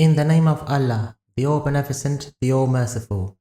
In the name of Allah, the All-Beneficent, the All-Merciful.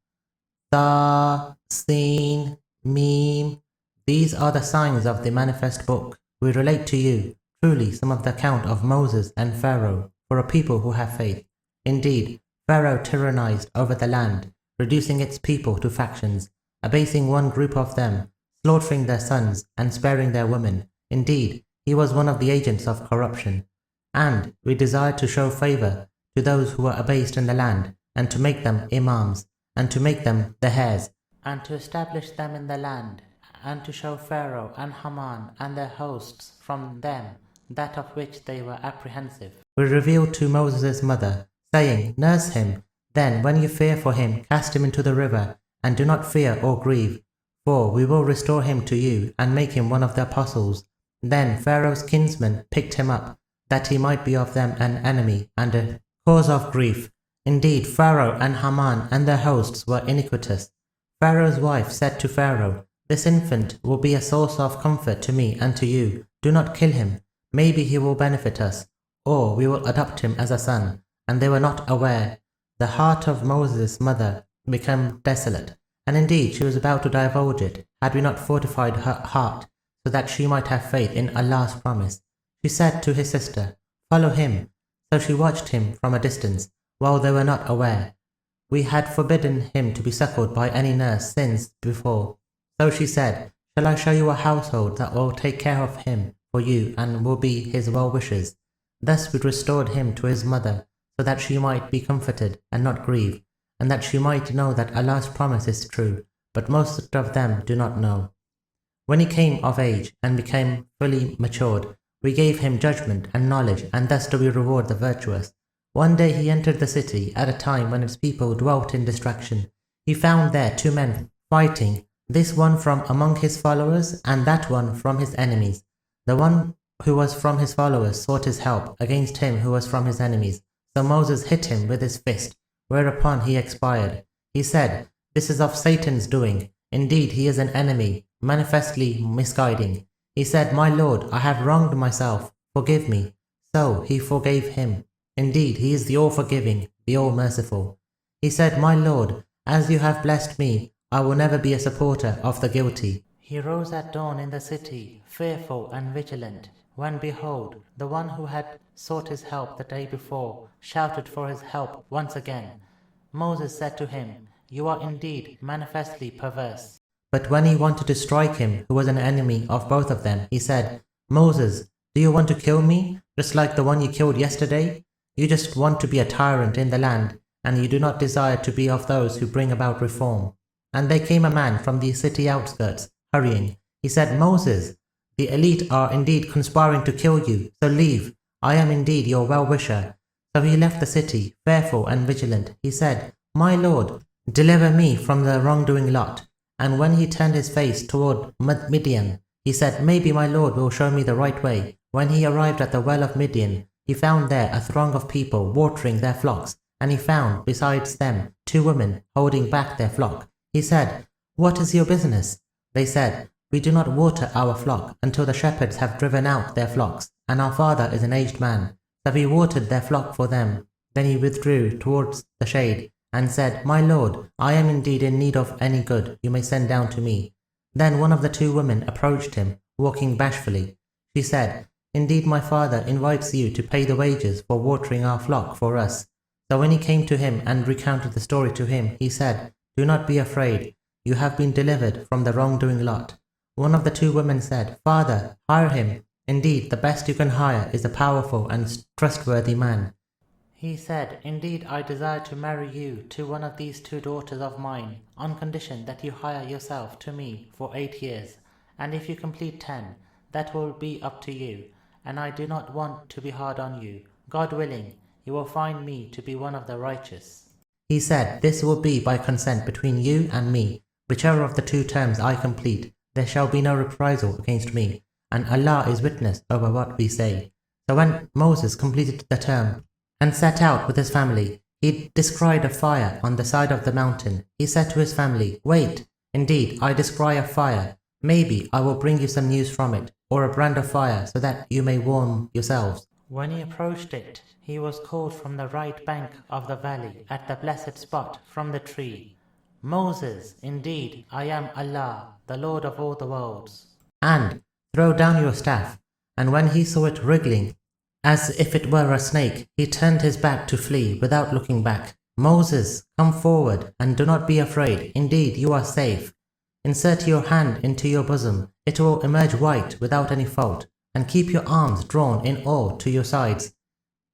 Ta, Sin, Mim. These are the signs of the manifest book. We relate to you, truly, some of the account of Moses and Pharaoh, for a people who have faith. Indeed, Pharaoh tyrannized over the land, reducing its people to factions, abasing one group of them, slaughtering their sons and sparing their women. Indeed, he was one of the agents of corruption. And we desired to show favor to those who were abased in the land, and to make them imams, and to make them the heirs, and to establish them in the land, and to show Pharaoh and Haman and their hosts from them that of which they were apprehensive. We revealed to Moses' mother, saying, Nurse him, then when you fear for him, cast him into the river, and do not fear or grieve, for we will restore him to you, and make him one of the apostles. Then Pharaoh's kinsmen picked him up, that he might be of them an enemy and a cause of grief. Indeed, Pharaoh and Haman and their hosts were iniquitous. Pharaoh's wife said to Pharaoh, This infant will be a source of comfort to me and to you. Do not kill him. Maybe he will benefit us, or we will adopt him as a son. And they were not aware. The heart of Moses' mother became desolate, and indeed she was about to divulge it, had we not fortified her heart, so that she might have faith in Allah's promise. She said to his sister, Follow him. So she watched him from a distance, while they were not aware. We had forbidden him to be suckled by any nurse since before. So she said, Shall I show you a household that will take care of him for you and will be his well-wishers? Thus we restored him to his mother, so that she might be comforted and not grieve, and that she might know that Allah's promise is true, but most of them do not know. When he came of age and became fully matured, we gave him judgment and knowledge, and thus do we reward the virtuous. One day he entered the city at a time when its people dwelt in distraction. He found there two men fighting, this one from among his followers and that one from his enemies. The one who was from his followers sought his help against him who was from his enemies. So Moses hit him with his fist, whereupon he expired. He said, This is of Satan's doing. Indeed, he is an enemy, manifestly misguiding. He said, My Lord, I have wronged myself. Forgive me. So he forgave him. Indeed, he is the all-forgiving, the all-merciful. He said, My Lord, as you have blessed me, I will never be a supporter of the guilty. He rose at dawn in the city, fearful and vigilant, when behold, the one who had sought his help the day before shouted for his help once again. Moses said to him, You are indeed manifestly perverse. But when he wanted to strike him, who was an enemy of both of them, he said, Moses, do you want to kill me, just like the one you killed yesterday? You just want to be a tyrant in the land, and you do not desire to be of those who bring about reform. And there came a man from the city outskirts, hurrying. He said, Moses, the elite are indeed conspiring to kill you, so leave. I am indeed your well-wisher. So he left the city, fearful and vigilant. He said, My Lord, deliver me from the wrongdoing lot. And when he turned his face toward Midian, he said, Maybe my Lord will show me the right way. When he arrived at the well of Midian, he found there a throng of people watering their flocks, and he found, besides them, two women holding back their flock. He said, What is your business? They said, We do not water our flock until the shepherds have driven out their flocks, and our father is an aged man. So he watered their flock for them. Then he withdrew towards the shade, and said, My Lord, I am indeed in need of any good you may send down to me. Then one of the two women approached him, walking bashfully. She said, Indeed my father invites you to pay the wages for watering our flock for us. So when he came to him and recounted the story to him, he said, Do not be afraid. You have been delivered from the wrongdoing lot. One of the two women said, Father, hire him. Indeed, the best you can hire is a powerful and trustworthy man. He said, Indeed, I desire to marry you to one of these two daughters of mine, on condition that you hire yourself to me for 8 years, and if you complete 10, that will be up to you, and I do not want to be hard on you. God willing, you will find me to be one of the righteous. He said, This will be by consent between you and me. Whichever of the two terms I complete, there shall be no reprisal against me, and Allah is witness over what we say. So when Moses completed the term, and set out with his family, he descried a fire on the side of the mountain. He said to his family, Wait, indeed, I descry a fire. Maybe I will bring you some news from it, or a brand of fire, so that you may warm yourselves. When he approached it, he was called from the right bank of the valley at the blessed spot from the tree, Moses, indeed, I am Allah, the Lord of all the worlds. And throw down your staff. And when he saw it wriggling, as if it were a snake, he turned his back to flee without looking back. Moses, come forward, and do not be afraid. Indeed, you are safe. Insert your hand into your bosom. It will emerge white without any fault. And keep your arms drawn in awe to your sides.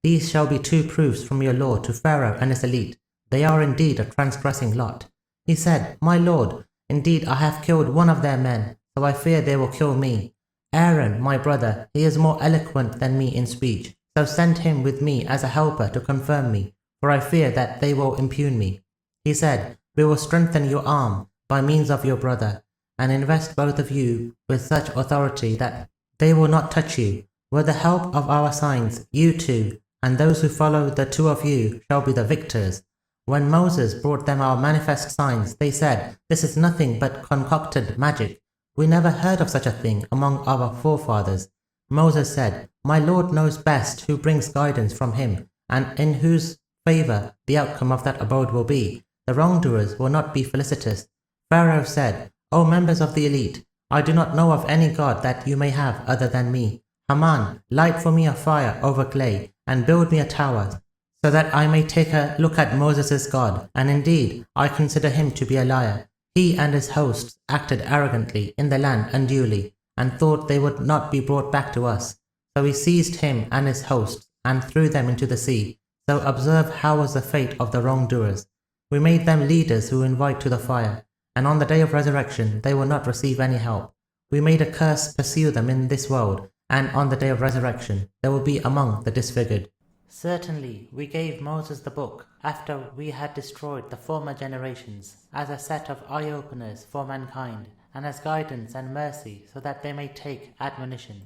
These shall be 2 proofs from your Lord to Pharaoh and his elite. They are indeed a transgressing lot. He said, My Lord, indeed I have killed one of their men, so I fear they will kill me. Aaron, my brother, he is more eloquent than me in speech, so send him with me as a helper to confirm me, for I fear that they will impugn me. He said, We will strengthen your arm by means of your brother, and invest both of you with such authority that they will not touch you. With the help of our signs, you two, and those who follow the 2 of you, shall be the victors. When Moses brought them our manifest signs, they said, This is nothing but concocted magic. We never heard of such a thing among our forefathers. Moses said, My Lord knows best who brings guidance from him, and in whose favor the outcome of that abode will be. The wrongdoers will not be felicitous. Pharaoh said, O members of the elite, I do not know of any god that you may have other than me. Haman, light for me a fire over clay, and build me a tower, so that I may take a look at Moses' God, and indeed I consider him to be a liar. He and his hosts acted arrogantly in the land unduly, and thought they would not be brought back to us. So we seized him and his hosts, and threw them into the sea. So observe how was the fate of the wrongdoers. We made them leaders who invite to the fire, and on the day of resurrection they will not receive any help. We made a curse pursue them in this world, and on the day of resurrection they will be among the disfigured. Certainly, we gave Moses the book after we had destroyed the former generations as a set of eye-openers for mankind and as guidance and mercy so that they may take admonition.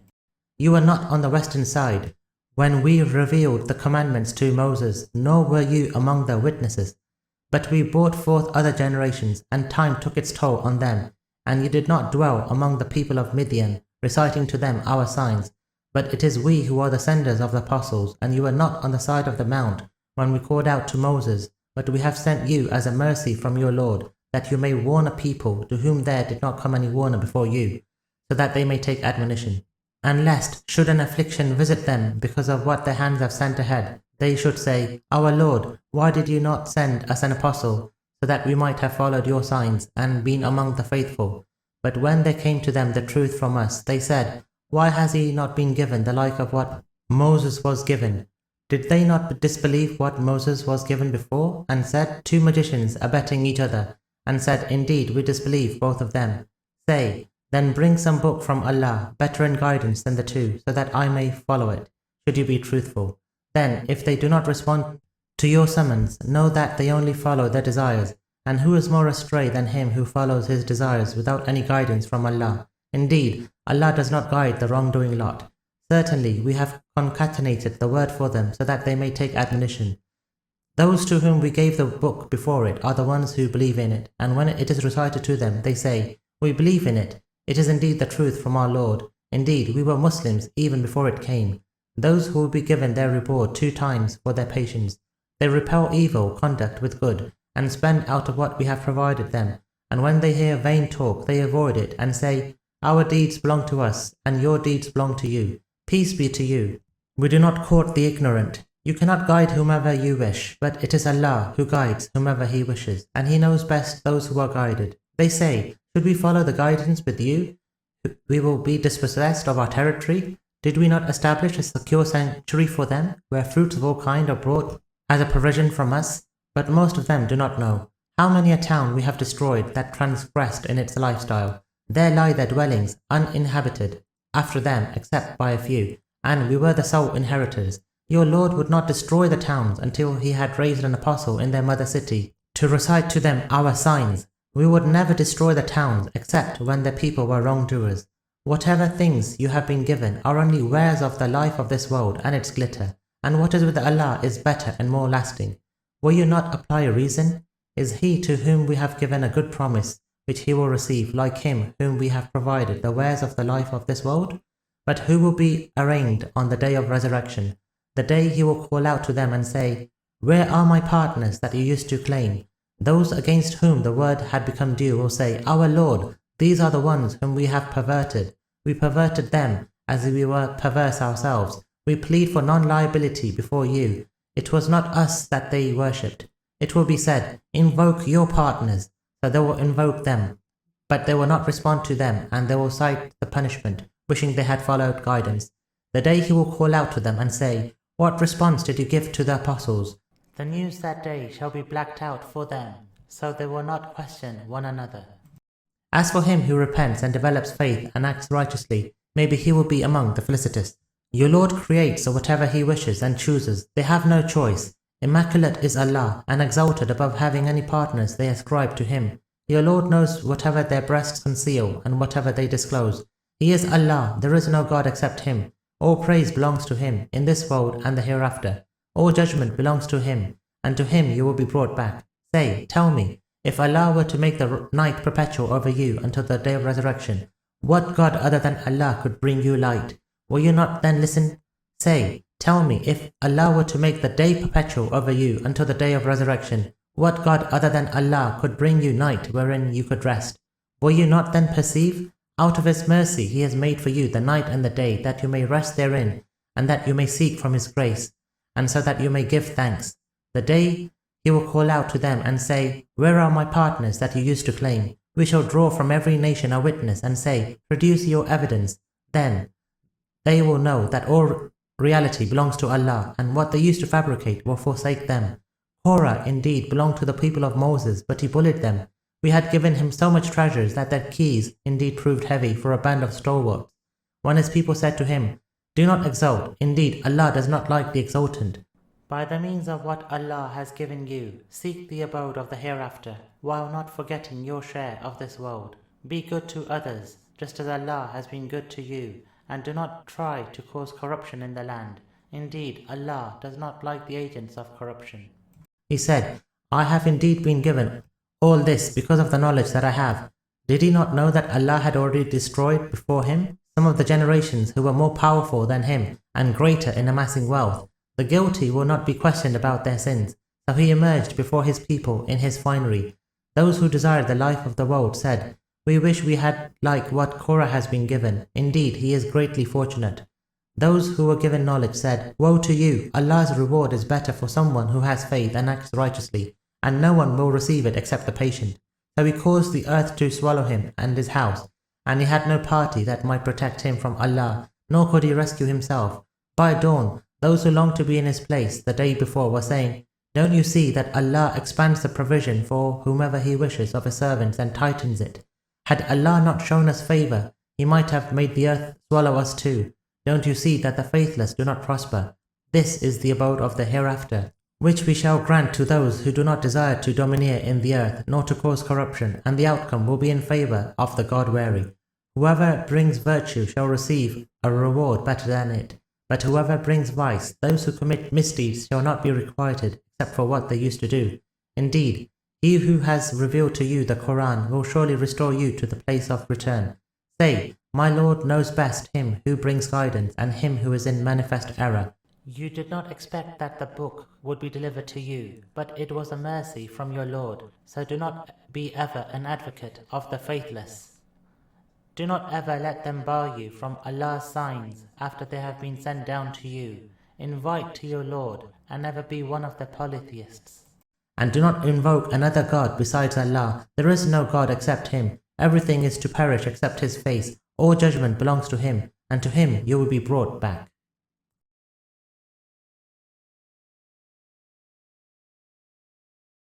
You were not on the western side when we revealed the commandments to Moses, nor were you among the witnesses. But we brought forth other generations, and time took its toll on them, and you did not dwell among the people of Midian, reciting to them our signs. But it is we who are the senders of the apostles, and you were not on the side of the mount when we called out to Moses, but we have sent you as a mercy from your Lord, that you may warn a people to whom there did not come any warner before you, so that they may take admonition. And lest, should an affliction visit them because of what their hands have sent ahead, they should say, Our Lord, why did you not send us an apostle, so that we might have followed your signs and been among the faithful? But when there came to them the truth from us, they said, Why has he not been given the like of what Moses was given? Did they not disbelieve what Moses was given before, and said, 2 magicians abetting each other, and said, Indeed, we disbelieve both of them. Say, then bring some book from Allah, better in guidance than the 2, so that I may follow it, should you be truthful. Then, if they do not respond to your summons, know that they only follow their desires, and who is more astray than him who follows his desires without any guidance from Allah? Indeed, Allah does not guide the wrongdoing lot. Certainly, we have concatenated the word for them so that they may take admonition. Those to whom we gave the book before it are the ones who believe in it, and when it is recited to them, they say, We believe in it. It is indeed the truth from our Lord. Indeed, we were Muslims even before it came. Those who will be given their reward 2 times for their patience. They repel evil conduct with good, and spend out of what we have provided them. And when they hear vain talk, they avoid it, and say, Our deeds belong to us, and your deeds belong to you. Peace be to you. We do not court the ignorant. You cannot guide whomever you wish, but it is Allah who guides whomever He wishes, and He knows best those who are guided. They say, Should we follow the guidance with you? We will be dispossessed of our territory. Did we not establish a secure sanctuary for them, where fruits of all kind are brought as a provision from us? But most of them do not know. How many a town we have destroyed that transgressed in its lifestyle. There lie their dwellings, uninhabited, after them except by a few, and we were the sole inheritors. Your Lord would not destroy the towns until He had raised an apostle in their mother city to recite to them our signs. We would never destroy the towns except when the people were wrongdoers. Whatever things you have been given are only wares of the life of this world and its glitter, and what is with Allah is better and more lasting. Will you not apply reason? Is he to whom we have given a good promise, which he will receive, like him whom we have provided the wares of the life of this world? But who will be arraigned on the day of resurrection? The day he will call out to them and say, "Where are my partners that you used to claim?" Those against whom the word had become due will say, "Our Lord, these are the ones whom we have perverted. We perverted them as we were perverse ourselves. We plead for non-liability before you. It was not us that they worshipped." It will be said, "Invoke your partners." So they will invoke them, but they will not respond to them, and they will cite the punishment, wishing they had followed guidance. The day he will call out to them and say, "What response did you give to the apostles?" The news that day shall be blacked out for them, so they will not question one another. As for him who repents and develops faith and acts righteously, maybe he will be among the felicitous. Your Lord creates whatever he wishes and chooses. They have no choice. Immaculate is Allah, and exalted above having any partners they ascribe to him. Your Lord knows whatever their breasts conceal and whatever they disclose. He is Allah, there is no God except him. All praise belongs to him, in this world and the hereafter. All judgment belongs to him, and to him you will be brought back. Say, tell me, if Allah were to make the night perpetual over you until the day of resurrection, what God other than Allah could bring you light? Will you not then listen? Say, tell me, if Allah were to make the day perpetual over you until the day of resurrection, what God other than Allah could bring you night wherein you could rest? Will you not then perceive? Out of his mercy he has made for you the night and the day, that you may rest therein, and that you may seek from his grace, and so that you may give thanks. The day he will call out to them and say, "Where are my partners that you used to claim?" We shall draw from every nation a witness and say, "Produce your evidence." Then they will know that all reality belongs to Allah, and what they used to fabricate will forsake them. Korah indeed belonged to the people of Moses, but he bullied them. We had given him so much treasures that their keys indeed proved heavy for a band of stalwarts. When his people said to him, "Do not exult, indeed Allah does not like the exultant. By the means of what Allah has given you, seek the abode of the hereafter, while not forgetting your share of this world. Be good to others, just as Allah has been good to you, and do not try to cause corruption in the land. Indeed, Allah does not like the agents of corruption." He said, "I have indeed been given all this because of the knowledge that I have." Did he not know that Allah had already destroyed before him some of the generations who were more powerful than him and greater in amassing wealth? The guilty will not be questioned about their sins. So he emerged before his people in his finery. Those who desired the life of the world said, "We wish we had like what Korah has been given. Indeed, he is greatly fortunate." Those who were given knowledge said, "Woe to you! Allah's reward is better for someone who has faith and acts righteously, and no one will receive it except the patient." So he caused the earth to swallow him and his house, and he had no party that might protect him from Allah, nor could he rescue himself. By dawn, those who longed to be in his place the day before were saying, "Don't you see that Allah expands the provision for whomever he wishes of his servants and tightens it? Had Allah not shown us favor, he might have made the earth swallow us too. Don't you see that the faithless do not prosper? This is the abode of the hereafter, which we shall grant to those who do not desire to domineer in the earth, nor to cause corruption, and the outcome will be in favor of the God-wary. Whoever brings virtue shall receive a reward better than it, but whoever brings vice, those who commit misdeeds shall not be requited except for what they used to do. Indeed, he who has revealed to you the Quran will surely restore you to the place of return. Say, my Lord knows best him who brings guidance and him who is in manifest error. You did not expect that the book would be delivered to you, but it was a mercy from your Lord, so do not be ever an advocate of the faithless. Do not ever let them bar you from Allah's signs after they have been sent down to you. Invite to your Lord, and never be one of the polytheists. And do not invoke another God besides Allah. There is no God except him. Everything is to perish except his face. All judgment belongs to him, and to him you will be brought back.